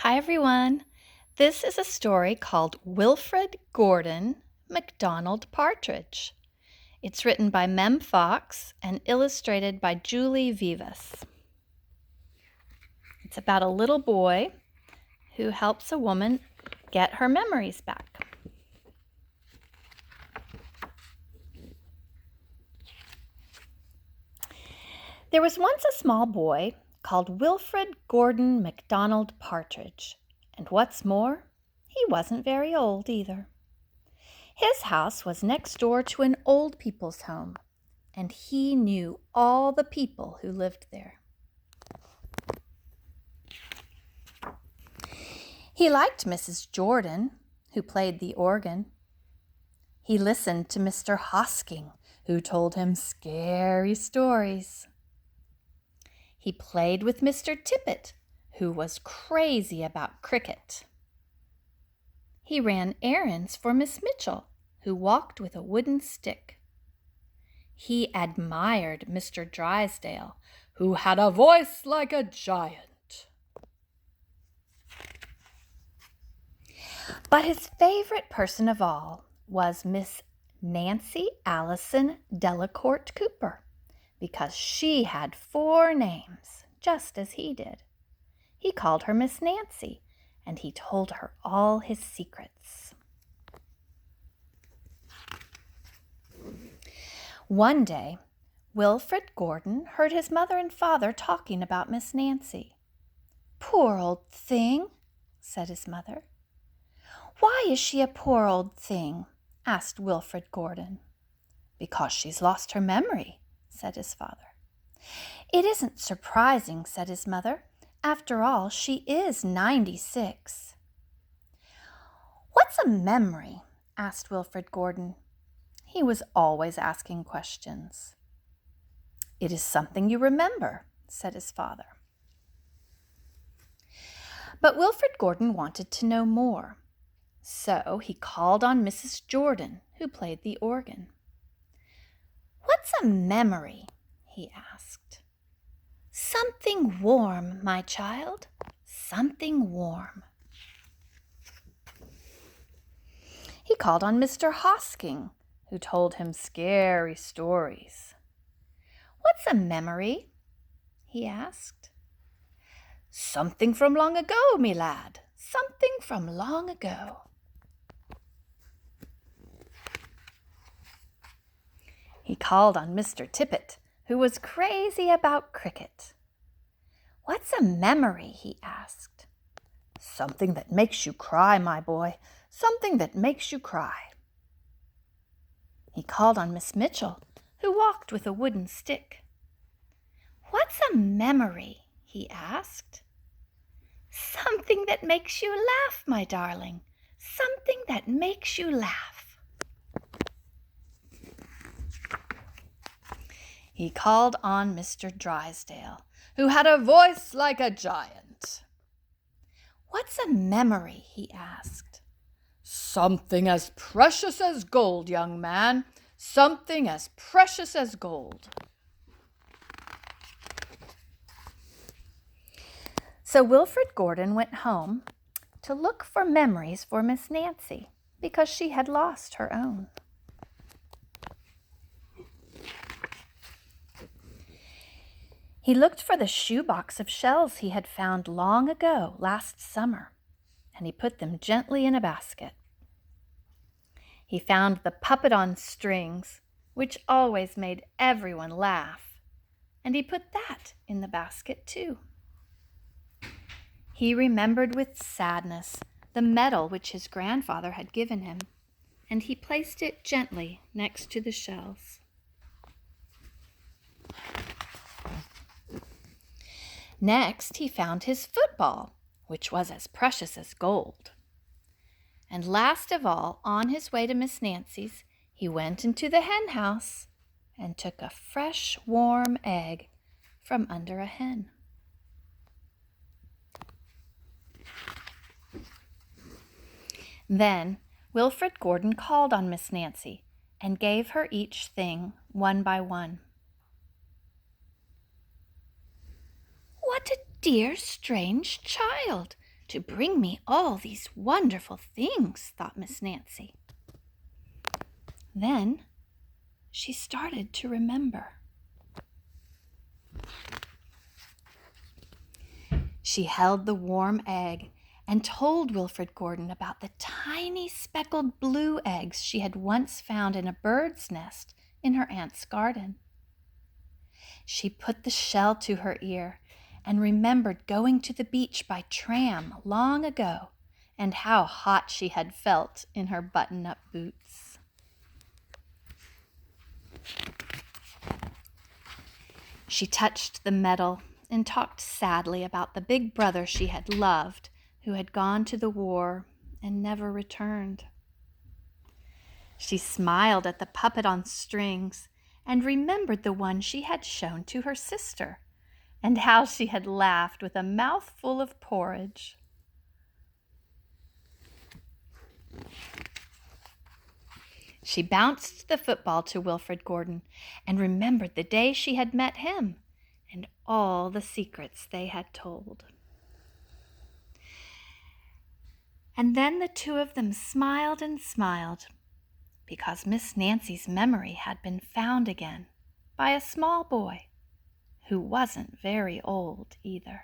Hi, everyone. This is a story called Wilfrid Gordon, McDonald, Partridge. It's written by Mem Fox and illustrated by Julie Vivas. It's about a little boy who helps a woman get her memories back. There was once a small boy called Wilfrid Gordon McDonald Partridge, and what's more, he wasn't very old either. His house was next door to an old people's home, and he knew all the people who lived there. He liked Mrs. Jordan, who played the organ. He listened to Mr. Hosking, who told him scary stories. He played with Mr. Tippet, who was crazy about cricket. He ran errands for Miss Mitchell, who walked with a wooden stick. He admired Mr. Drysdale, who had a voice like a giant. But his favorite person of all was Miss Nancy Allison Delacourt Cooper, because she had 4 names, just as he did. He called her Miss Nancy, and he told her all his secrets. One day, Wilfrid Gordon heard his mother and father talking about Miss Nancy. "Poor old thing," said his mother. "Why is she a poor old thing?" asked Wilfrid Gordon. "Because she's lost her memory," said his father. "It isn't surprising," said his mother. "After all, she is 96. "What's a memory?" asked Wilfrid Gordon. He was always asking questions. "It is something you remember," said his father. But Wilfrid Gordon wanted to know more, so he called on Mrs. Jordan, who played the organ. "What's a memory?" he asked. "Something warm, my child, something warm." He called on Mr. Hosking, who told him scary stories. "What's a memory?" he asked. "Something from long ago, me lad, something from long ago." He called on Mr. Tippet, who was crazy about cricket. "What's a memory?" he asked. "Something that makes you cry, my boy, something that makes you cry." He called on Miss Mitchell, who walked with a wooden stick. "What's a memory?" he asked. "Something that makes you laugh, my darling, something that makes you laugh." He called on Mr. Drysdale, who had a voice like a giant. "What's a memory?" he asked. "Something as precious as gold, young man, something as precious as gold." So Wilfrid Gordon went home to look for memories for Miss Nancy, because she had lost her own. He looked for the shoebox of shells he had found long ago, last summer, and he put them gently in a basket. He found the puppet on strings, which always made everyone laugh, and he put that in the basket too. He remembered with sadness the medal which his grandfather had given him, and he placed it gently next to the shells. Next, he found his football, which was as precious as gold. And last of all, on his way to Miss Nancy's, he went into the hen house and took a fresh, warm egg from under a hen. Then Wilfrid Gordon called on Miss Nancy and gave her each thing one by one. "What a dear, strange child," to bring me all these wonderful things, thought Miss Nancy. Then she started to remember. She held the warm egg and told Wilfrid Gordon about the tiny speckled blue eggs she had once found in a bird's nest in her aunt's garden. She put the shell to her ear and remembered going to the beach by tram long ago and how hot she had felt in her button-up boots. She touched the metal and talked sadly about the big brother she had loved, who had gone to the war and never returned. She smiled at the puppet on strings and remembered the one she had shown to her sister, and how she had laughed with a mouthful of porridge. She bounced the football to Wilfrid Gordon and remembered the day she had met him and all the secrets they had told. And then the two of them smiled and smiled, because Miss Nancy's memory had been found again by a small boy who wasn't very old either.